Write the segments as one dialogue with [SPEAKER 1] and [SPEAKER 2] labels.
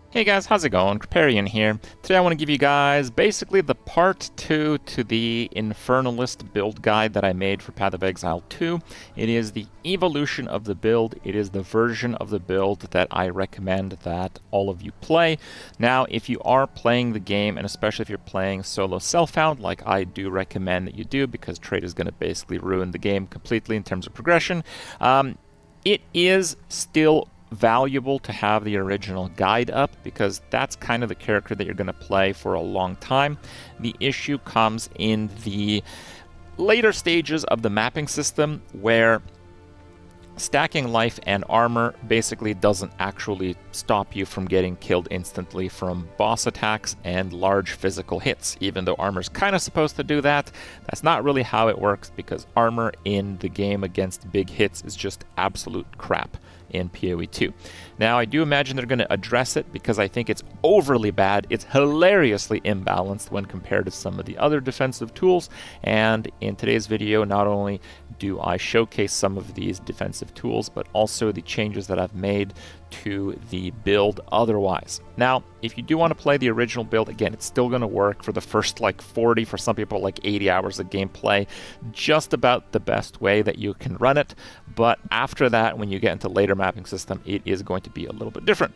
[SPEAKER 1] Hey guys, how's it going? Kripparrian here. Today I want to give you guys basically the part 2 to the Infernalist build guide that I made for Path of Exile 2. It is the evolution of the build. It is the version of the build that I recommend that all of you play. Now, if you are playing the game, and especially if you're playing solo self-found, like I do recommend that you do, because trade is going to basically ruin the game completely in terms of progression, it is still valuable to have the original guide up because that's kind of the character that you're going to play for a long time. The issue comes in the later stages of the mapping system where stacking life and armor basically doesn't actually stop you from getting killed instantly from boss attacks and large physical hits. Even though armor's kind of supposed to do that, that's not really how it works because armor in the game against big hits is just absolute crap in PoE 2. Now, I do imagine they're going to address it because I think it's overly bad. It's hilariously imbalanced when compared to some of the other defensive tools, and in today's video, not only do I showcase some of these defensive tools, but also the changes that I've made to the build otherwise. Now, if you do want to play the original build, again, it's still going to work for the first like 40, for some people like 80 hours of gameplay, just about the best way that you can run it. But after that, when you get into later mapping system, it is going to be a little bit different.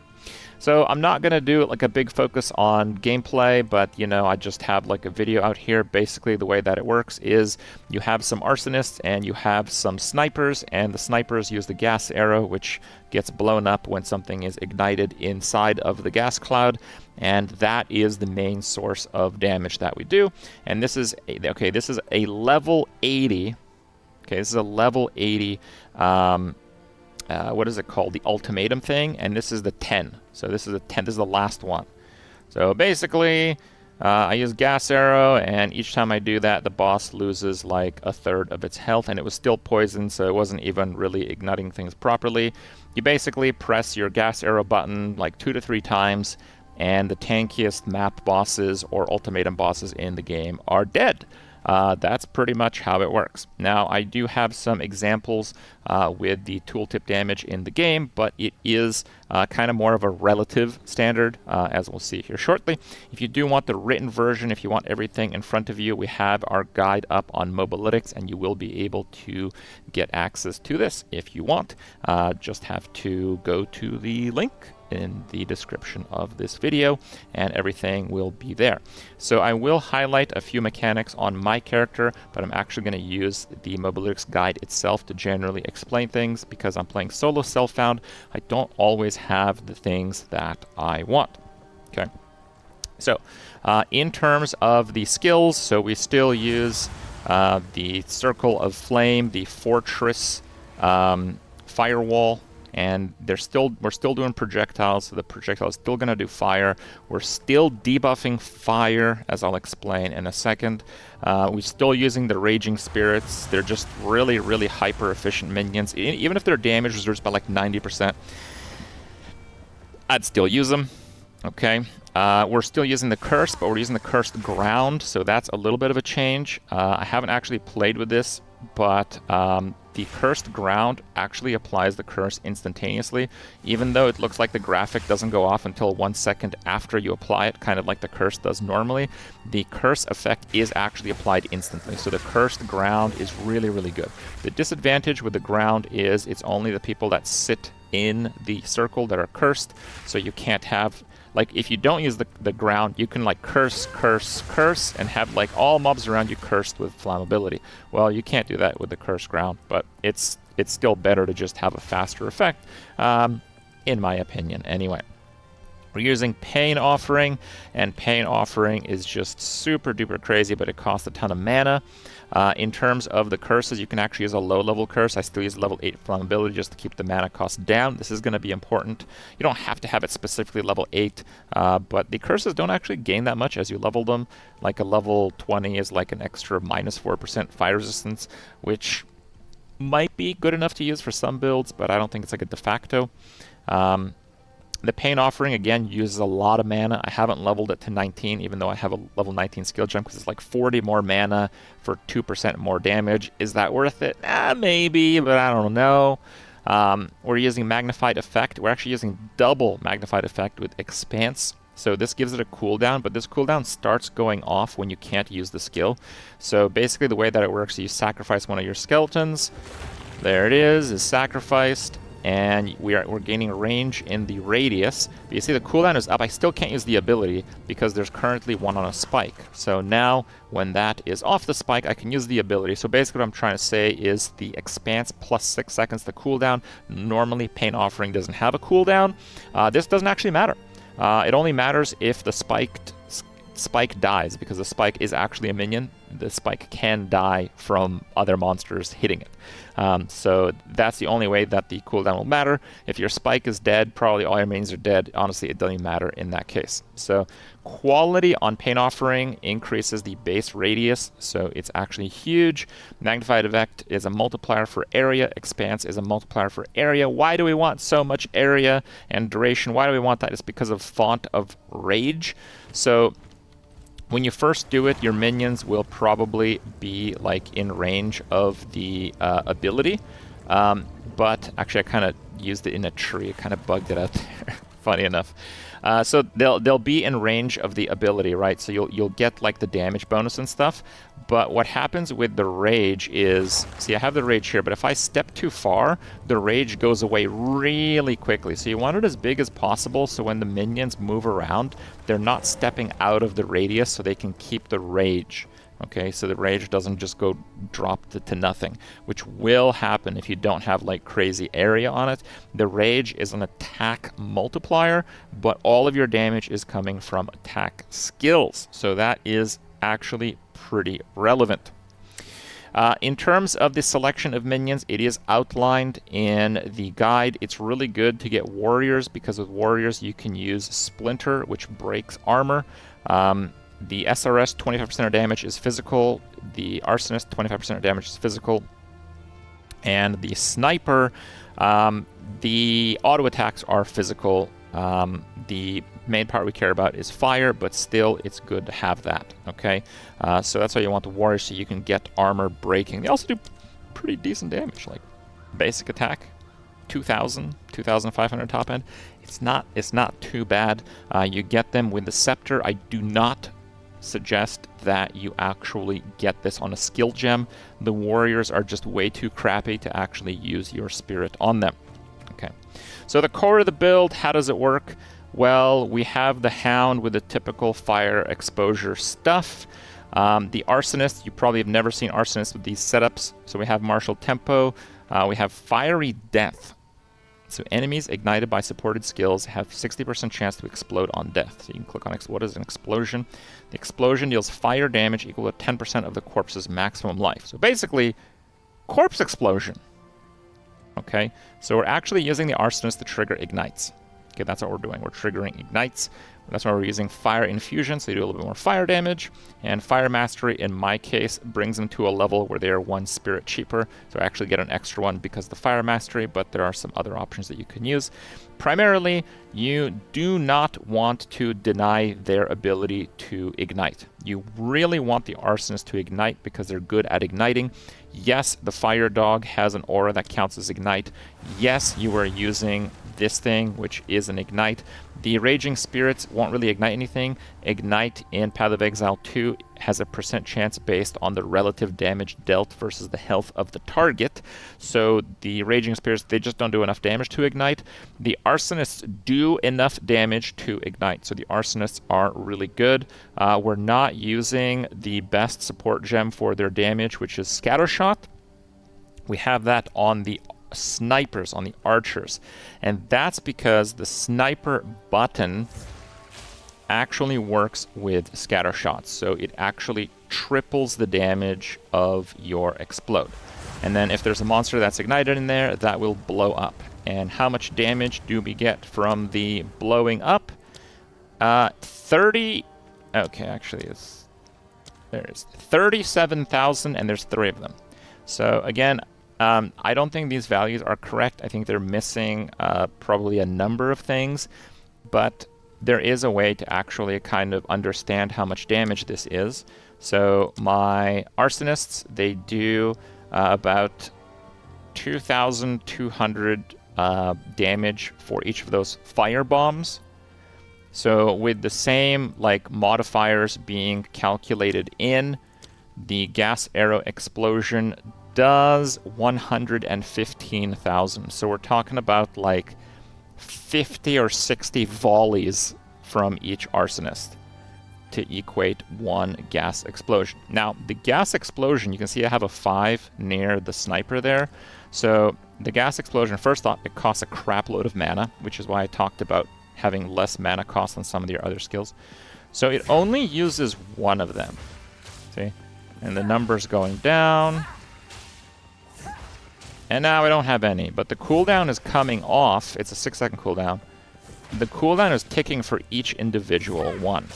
[SPEAKER 1] So I'm not going to do like a big focus on gameplay, but I just have like a video out here. Basically the way that it works is you have some arsonists and you have some snipers, and the snipers use the gas arrow, which gets blown up when something is ignited inside of the gas cloud, and that is the main source of damage that we do. And this is a level 80. Okay, this is a level 80 what is it called? The ultimatum thing, and this is the 10. So this is the 10. This is the last one. So basically, I use gas arrow, and each time I do that, the boss loses like a third of its health, and it was still poisoned, so it wasn't even really igniting things properly. You basically press your gas arrow button like 2 to 3 times, and the tankiest map bosses or ultimatum bosses in the game are dead. That's pretty much how it works. Now, I do have some examples with the tooltip damage in the game, but it is kind of more of a relative standard, as we'll see here shortly. If you do want the written version, if you want everything in front of you, we have our guide up on Mobalytics, and you will be able to get access to this if you want. Just have to go to the link in the description of this video, and everything will be there. So I will highlight a few mechanics on my character, but I'm actually going to use the Mobalytics guide itself to generally explain things because I'm playing solo self-found. I don't always have the things that I want. Okay. So in terms of the skills, so we still use the Circle of Flame, the Fortress, Firewall, and we're still doing projectiles, so the projectile is still going to do fire. We're still debuffing fire, as I'll explain in a second. We're still using the Raging Spirits. They're just really, really hyper-efficient minions. Even if their damage is reduced by like 90%, I'd still use them. Okay. We're still using the Curse, but we're using the Cursed Ground, so that's a little bit of a change. I haven't actually played with this, but the Cursed Ground actually applies the curse instantaneously, even though it looks like the graphic doesn't go off until 1 second after you apply it, kind of like the curse does normally. The curse effect is actually applied instantly, so the Cursed Ground is really, really good. The disadvantage with the ground is it's only the people that sit in the circle that are cursed, so you can't have... Like, if you don't use the ground, you can, like, curse, and have, like, all mobs around you cursed with flammability. Well, you can't do that with the cursed ground, but it's still better to just have a faster effect, in my opinion, anyway. We're using Pain Offering, and Pain Offering is just super duper crazy, but it costs a ton of mana. In terms of the curses, you can actually use a low-level curse. I still use level 8 flammability just to keep the mana cost down. This is going to be important. You don't have to have it specifically level 8, but the curses don't actually gain that much as you level them. Like a level 20 is like an extra minus 4% fire resistance, which might be good enough to use for some builds, but I don't think it's like a de facto. The Pain Offering, again, uses a lot of mana. I haven't leveled it to 19, even though I have a level 19 skill jump, because it's like 40 more mana for 2% more damage. Is that worth it? Maybe, but I don't know. We're using Magnified Effect. We're actually using double Magnified Effect with Expanse. So this gives it a cooldown, but this cooldown starts going off when you can't use the skill. So basically the way that it works, you sacrifice one of your skeletons. There it is sacrificed. And we're gaining range in the radius. But you see the cooldown is up. I still can't use the ability because there's currently one on a spike. So now when that is off the spike, I can use the ability. So basically what I'm trying to say is the Expanse plus 6 seconds the cooldown. Normally Pain Offering doesn't have a cooldown. This doesn't actually matter. It only matters if the spike dies, because the spike is actually a minion. The spike can die from other monsters hitting it. So that's the only way that the cooldown will matter. If your spike is dead, probably all your minions are dead. Honestly, it doesn't matter in that case. So quality on Pain Offering increases the base radius, so it's actually huge. Magnified Effect is a multiplier for area. Expanse is a multiplier for area. Why do we want so much area and duration? Why do we want that? It's because of Font of Rage. So when you first do it, your minions will probably be like in range of the ability. But actually, I kind of used it in a tree. It kind of bugged it out there. Funny enough. So they'll be in range of the ability, right? So you'll get like the damage bonus and stuff. But what happens with the rage is, see, I have the rage here, but if I step too far, the rage goes away really quickly. So you want it as big as possible, so when the minions move around, they're not stepping out of the radius, so they can keep the rage. Okay, so the rage doesn't just go drop to nothing, which will happen if you don't have like crazy area on it. The rage is an attack multiplier, but all of your damage is coming from attack skills. So that is actually pretty relevant. In terms of the selection of minions, it is outlined in the guide. It's really good to get warriors, because with warriors you can use Splinter, which breaks armor. The SRS, 25% of damage is physical. The Arsonist, 25% of damage is physical. And the Sniper, the auto attacks are physical. The main part we care about is fire, but still it's good to have that, okay? So that's why you want the warriors, so you can get armor breaking. They also do pretty decent damage, like basic attack, 2,000, 2,500 top end. It's not too bad. You get them with the Scepter. I do not suggest that you actually get this on a skill gem. The warriors are just way too crappy to actually use your spirit on them. Okay, so the core of the build, how does it work? Well, we have the Hound with the typical fire exposure stuff. The Arsonist, you probably have never seen Arsonist with these setups. So we have Martial Tempo. We have Fiery Death. So enemies ignited by supported skills have 60% chance to explode on death. So you can click on what is an explosion. The explosion deals fire damage equal to 10% of the corpse's maximum life. So basically, corpse explosion. Okay, so we're actually using the Arsonist to trigger ignites. Okay, that's what we're doing. We're triggering ignites. That's why we're using Fire Infusion, so you do a little bit more fire damage. And Fire Mastery, in my case, brings them to a level where they are one spirit cheaper. So I actually get an extra one because of the Fire Mastery, but there are some other options that you can use. Primarily, you do not want to deny their ability to ignite. You really want the Arsonist to ignite because they're good at igniting. Yes, the Fire Dog has an aura that counts as ignite. Yes, you are using this thing, which is an ignite. The Raging Spirits won't really ignite anything. Ignite in Path of Exile 2 has a % chance based on the relative damage dealt versus the health of the target. So the Raging Spirits, they just don't do enough damage to ignite. The Arsonists do enough damage to ignite, so the Arsonists are really good. We're not using the best support gem for their damage, which is Scattershot. We have that on the snipers, on the archers, and that's because the sniper button actually works with scatter shots, so it actually triples the damage of your explode. And then if there's a monster that's ignited in there, that will blow up. And how much damage do we get from the blowing up? 30, okay, actually there is 37,000, and there's 3 of them. So again, I don't think these values are correct. I think they're missing probably a number of things, but there is a way to actually kind of understand how much damage this is. So my Arsonists, they do about 2,200 damage for each of those fire bombs. So with the same like modifiers being calculated in, the gas arrow explosion does 115,000. So we're talking about like 50 or 60 volleys from each arsonist to equate one gas explosion. Now, the gas explosion, you can see I have a 5 near the sniper there. So the gas explosion, first off, it costs a crap load of mana, which is why I talked about having less mana cost than some of your other skills. So it only uses one of them. See? And the number's going down. And now I don't have any, but the cooldown is coming off. It's a 6-second cooldown. The cooldown is ticking for each individual one.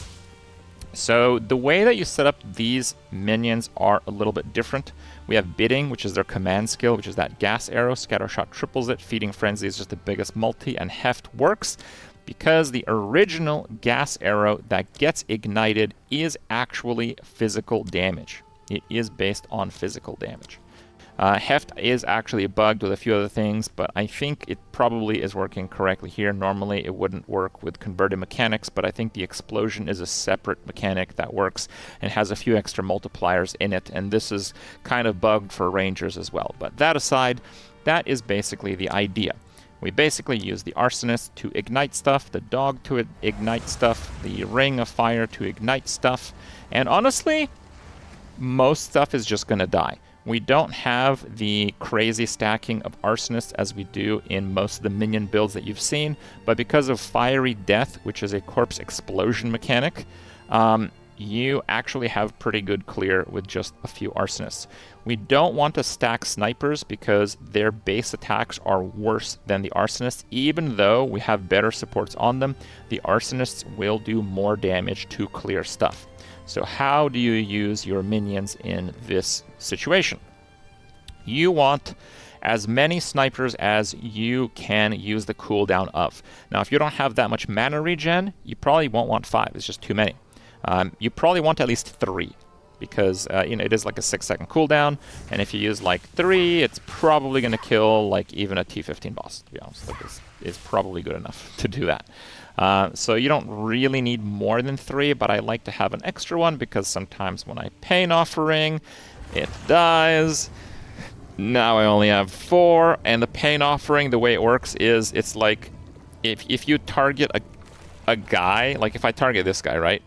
[SPEAKER 1] So the way that you set up these minions are a little bit different. We have Bidding, which is their command skill, which is that gas arrow. Scattershot triples it. Feeding Frenzy is just the biggest multi, and Heft works because the original gas arrow that gets ignited is actually physical damage. It is based on physical damage. Heft is actually bugged with a few other things, but I think it probably is working correctly here. Normally it wouldn't work with converted mechanics, but I think the explosion is a separate mechanic that works and has a few extra multipliers in it, and this is kind of bugged for rangers as well. But that aside, that is basically the idea. We basically use the arsonist to ignite stuff, the dog to ignite stuff, the ring of fire to ignite stuff, and honestly, most stuff is just going to die. We don't have the crazy stacking of arsonists as we do in most of the minion builds that you've seen, but because of Fiery Death, which is a corpse explosion mechanic, you actually have pretty good clear with just a few arsonists. We don't want to stack snipers because their base attacks are worse than the arsonists. Even though we have better supports on them, the arsonists will do more damage to clear stuff. So how do you use your minions in this situation? You want as many snipers as you can use the cooldown of. Now, if you don't have that much mana regen, you probably won't want 5. It's just too many. You probably want at least 3 because it is like a 6-second cooldown, and if you use like 3, it's probably going to kill like even a T15 boss, to be honest. Like, it's probably good enough to do that. So you don't really need more than 3, but I like to have an extra one because sometimes when I Pain Offering, it dies. Now I only have 4, and the Pain Offering, the way it works is it's like if you target a guy, like if I target this guy, right?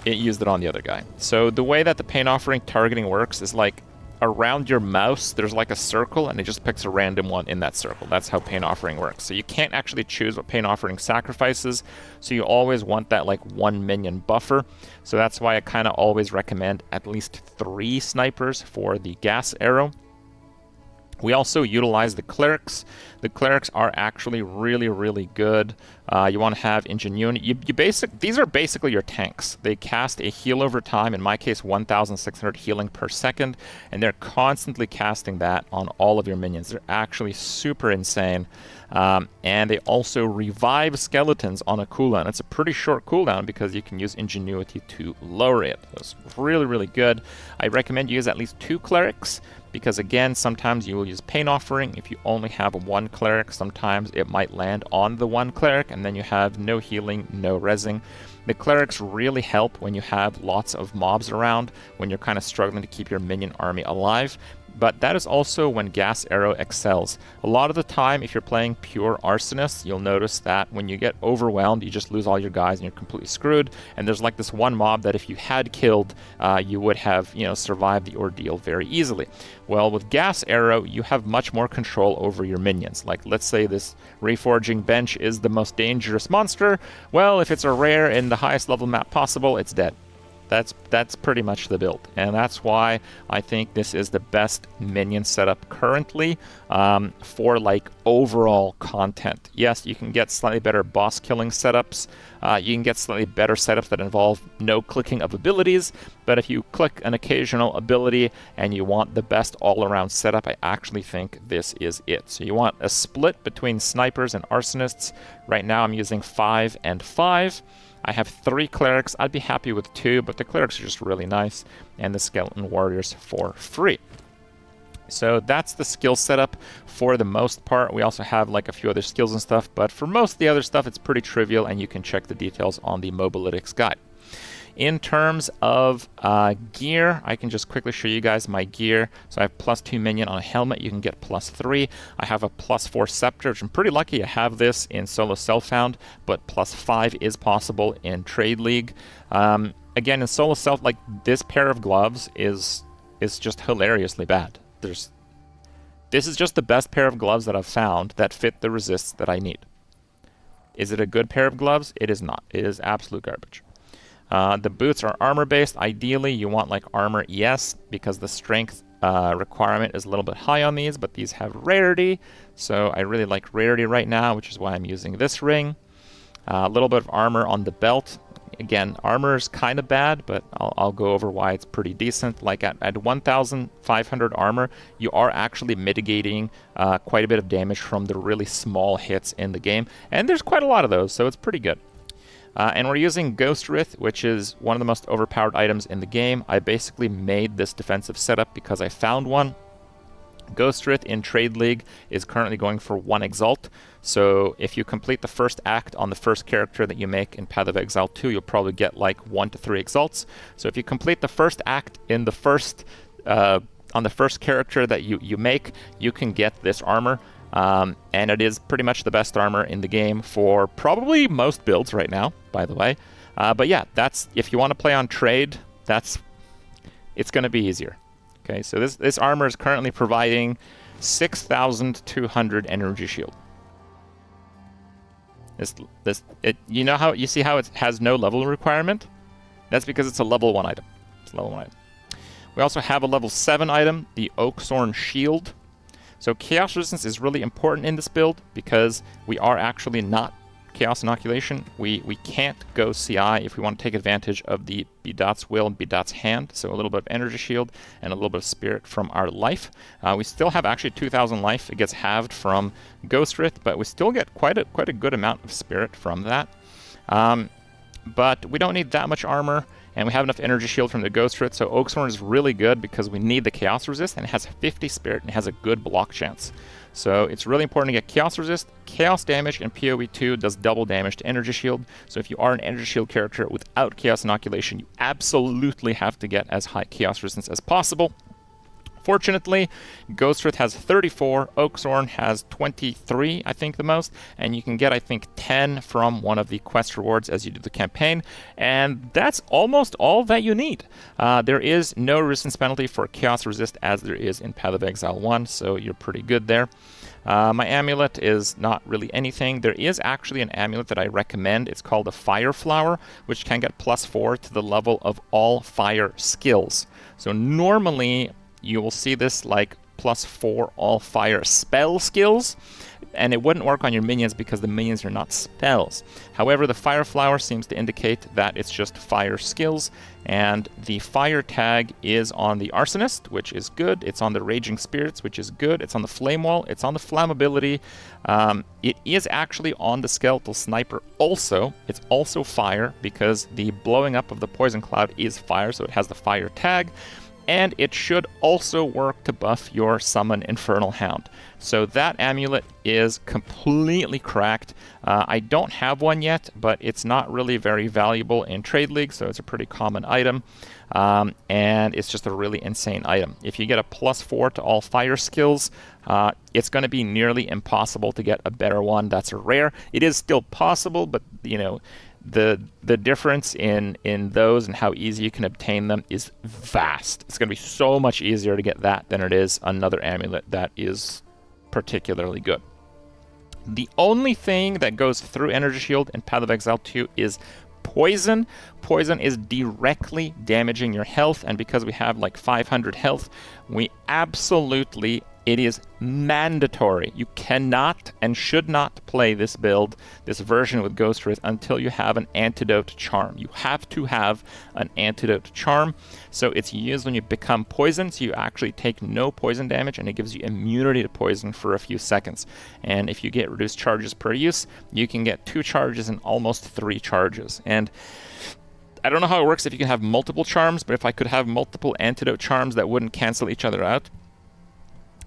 [SPEAKER 1] It used it on the other guy. So the way that the Pain Offering targeting works is like around your mouse, there's like a circle, and it just picks a random one in that circle. That's how Pain Offering works. So you can't actually choose what Pain Offering sacrifices, so you always want that like 1 minion buffer. So that's why I kind of always recommend at least 3 snipers for the gas arrow. We also utilize the clerics. The clerics are actually really, really good. You want to have ingenuity. These are basically your tanks. They cast a heal over time, in my case 1,600 healing per second, and they're constantly casting that on all of your minions. They're actually super insane. And they also revive skeletons on a cooldown. It's a pretty short cooldown because you can use ingenuity to lower it. It's really, really good. I recommend you use at least 2 clerics because, again, sometimes you will use Pain Offering. If you only have 1 cleric, sometimes it might land on the 1 cleric, and then you have no healing, no rezzing. The clerics really help when you have lots of mobs around, when you're kind of struggling to keep your minion army alive. But that is also when Gas Arrow excels. A lot of the time, if you're playing pure Arsonist, you'll notice that when you get overwhelmed, you just lose all your guys and you're completely screwed. And there's like this one mob that if you had killed, you would have, survived the ordeal very easily. Well, with Gas Arrow, you have much more control over your minions. Like, let's say this Reforging Bench is the most dangerous monster. Well, if it's a rare in the highest level map possible, it's dead. That's pretty much the build, and that's why I think this is the best minion setup currently for like overall content. Yes, you can get slightly better boss killing setups. You can get slightly better setups that involve no clicking of abilities, but if you click an occasional ability and you want the best all-around setup, I actually think this is it. So you want a split between snipers and arsonists. Right now I'm using 5 and 5. I have 3 clerics. I'd be happy with 2, but the clerics are just really nice, and the skeleton warriors for free. So that's the skill setup for the most part. We also have like a few other skills and stuff, but for most of the other stuff, it's pretty trivial, and you can check the details on the Mobalytics guide. In terms of gear, I can just quickly show you guys my gear. So I have +2 minion on a helmet. You can get +3. I have a +4 scepter, which I'm pretty lucky I have this in solo self-found, but +5 is possible in Trade League. Again, in solo self, like this pair of gloves is just hilariously bad. This is just the best pair of gloves that I've found that fit the resists that I need. Is it a good pair of gloves? It is not. It is absolute garbage. The boots are armor-based. Ideally, you want like armor ES because the strength requirement is a little bit high on these, but these have rarity. So I really like rarity right now, which is why I'm using this ring. A little bit of armor on the belt. Again, armor is kind of bad, but I'll go over why it's pretty decent. Like at 1,500 armor, you are actually mitigating quite a bit of damage from the really small hits in the game. And there's quite a lot of those, so it's pretty good. And we're using Ghost Wraith, which is one of the most overpowered items in the game. I basically made this defensive setup because I found one. Ghost Wraith in Trade League is currently going for 1 Exalt. So if you complete the first act on the first character that you make in Path of Exile 2, you'll probably get like 1 to 3 Exalts. So if you complete the first act in the first on the first character that you make, you can get this armor. And it is pretty much the best armor in the game for probably most builds right now, by the way. But yeah, that's if you want to play on trade, it's going to be easier. Okay, so this armor is currently providing 6,200 energy shield. You know how you see how it has no level requirement? That's because it's a level 1 item. It's a level 1 item. We also have a level 7 item, the Oakthorn Shield. So Chaos Resistance is really important in this build because we are actually not Chaos Inoculation. We can't go CI if we want to take advantage of the Bidot's Will and Bidot's Hand, so a little bit of Energy Shield and a little bit of Spirit from our life. We still have actually 2,000 life. It gets halved from Ghost Wraith, but we still get quite a good amount of Spirit from that. But we don't need that much armor, and we have enough Energy Shield from the Ghost Wraith, so Oakthorn is really good because we need the Chaos Resist, and it has 50 Spirit, and it has a good block chance. So it's really important to get Chaos Resist. Chaos damage in PoE 2 does double damage to Energy Shield, so if you are an Energy Shield character without Chaos Inoculation, you absolutely have to get as high Chaos Resistance as possible. Fortunately, Ghost Wraith has 34, Oakthorn has 23, I think the most, and you can get, I think, 10 from one of the quest rewards as you do the campaign, and that's almost all that you need. There is no resistance penalty for Chaos Resist as there is in Path of Exile 1, so you're pretty good there. My amulet is not really anything. There is actually an amulet that I recommend. It's called a Fire Flower, which can get +4 to the level of all fire skills. So normally you will see this like +4 all fire spell skills, and it wouldn't work on your minions because the minions are not spells. However, the Fire Flower seems to indicate that it's just fire skills, and the fire tag is on the Arsonist, which is good. It's on the Raging Spirits, which is good. It's on the Flame Wall. It's on the Flammability. It is actually on the Skeletal Sniper also. It's also fire because the blowing up of the Poison Cloud is fire, so it has the fire tag. And it should also work to buff your Summon Infernal Hound. So that amulet is completely cracked. I don't have one yet, but it's not really very valuable in Trade League, so it's a pretty common item. And it's just a really insane item. If you get a +4 to all fire skills, it's going to be nearly impossible to get a better one. That's a rare. It is still possible, but you know, the difference in those and how easy you can obtain them is vast. It's going to be so much easier to get that than it is another amulet that is particularly good. The only thing that goes through Energy Shield in Path of Exile 2 is poison. Poison is directly damaging your health, and because we have like 500 health, it is mandatory. You cannot and should not play this build, this version with Ghost Wraith, until you have an Antidote charm. You have to have an Antidote charm. So it's used when you become poisoned, so you actually take no poison damage, and it gives you immunity to poison for a few seconds. And if you get reduced charges per use, you can get 2 charges and almost 3 charges. And I don't know how it works if you can have multiple charms, but if I could have multiple Antidote charms that wouldn't cancel each other out,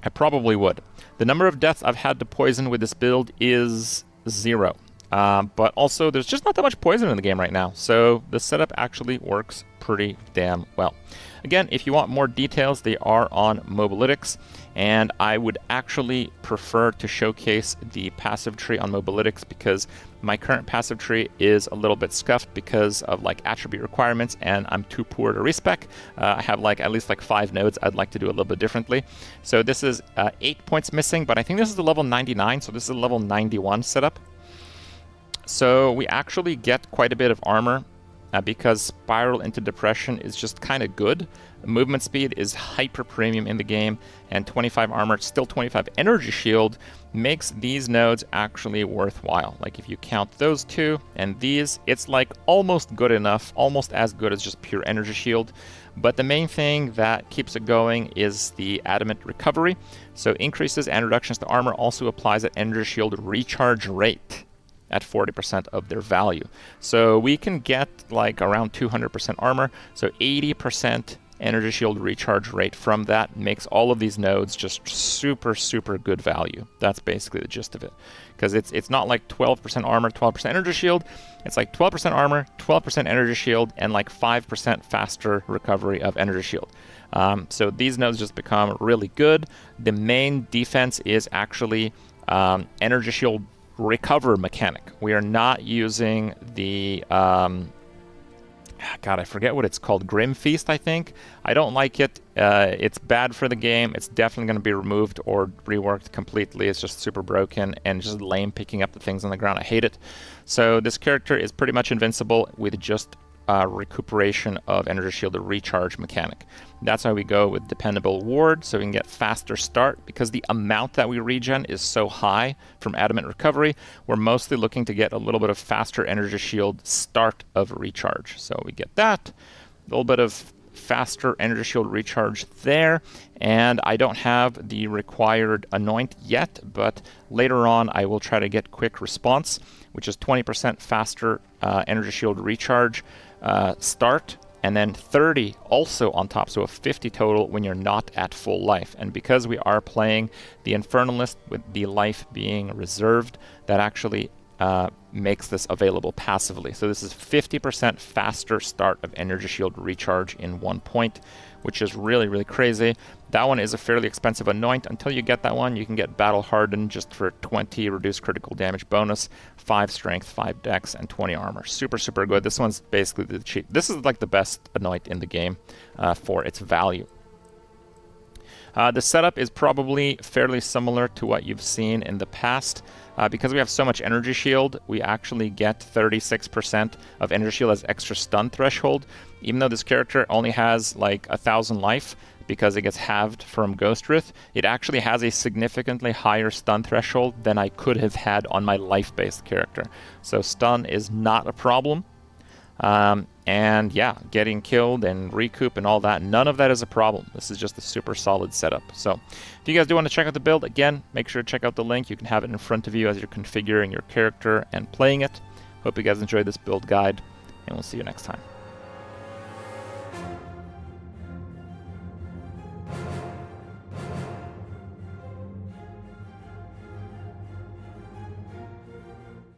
[SPEAKER 1] I probably would. The number of deaths I've had to poison with this build is 0. But also, there's just not that much poison in the game right now, so the setup actually works pretty damn well. Again, if you want more details, they are on Mobalytics, and I would actually prefer to showcase the passive tree on Mobalytics because my current passive tree is a little bit scuffed because of like attribute requirements, and I'm too poor to respec. I have like at least like 5 nodes I'd like to do a little bit differently. So this is 8 points missing, but I think this is the level 99, so this is a level 91 setup. So we actually get quite a bit of armor because Spiral into Depression is just kind of good. Movement speed is hyper premium in the game, and 25 armor, still 25 energy shield, makes these nodes actually worthwhile. Like if you count those two and these, it's like almost good enough, almost as good as just pure energy shield. But the main thing that keeps it going is the adamant recovery. So increases and reductions to armor also applies at energy shield recharge rate at 40% of their value. So we can get like around 200% armor, so 80% energy shield recharge rate from that makes all of these nodes just super, super good value. That's basically the gist of it. Because it's not like 12% armor, 12% energy shield. It's like 12% armor, 12% energy shield, and like 5% faster recovery of energy shield. So these nodes just become really good. The main defense is actually energy shield recover mechanic. We are not using the God, I forget what it's called, Grim Feast, I think. I don't like it. It's bad for the game. It's definitely going to be removed or reworked completely. It's just super broken and just lame picking up the things on the ground. I hate it. So this character is pretty much invincible with just recuperation of energy shield recharge mechanic. That's why we go with dependable ward, so we can get faster start. Because the amount that we regen is so high from adamant recovery, we're mostly looking to get a little bit of faster energy shield start of recharge. So we get that, a little bit of faster energy shield recharge there, and I don't have the required anoint yet, but later on I will try to get quick response, which is 20% faster energy shield recharge start, and then 30 also on top, so a 50 total when you're not at full life. And because we are playing the Infernalist with the life being reserved, that actually makes this available passively. So this is 50% faster start of energy shield recharge in 1 point, which is really, really crazy. That one is a fairly expensive anoint. Until you get that one, you can get Battle Hardened just for 20 reduced critical damage bonus, 5 strength, 5 dex, and 20 armor. Super, super good. This one's basically the cheap. This is like the best anoint in the game for its value. The setup is probably fairly similar to what you've seen in the past. Because we have so much energy shield, we actually get 36% of energy shield as extra stun threshold. Even though this character only has like 1,000 life, because it gets halved from Ghost Wraith, it actually has a significantly higher stun threshold than I could have had on my life-based character. So stun is not a problem. And yeah, getting killed and recoup and all that, none of that is a problem. This is just a super solid setup. So if you guys do want to check out the build, again, make sure to check out the link. You can have it in front of you as you're configuring your character and playing it. Hope you guys enjoyed this build guide, and we'll see you next time.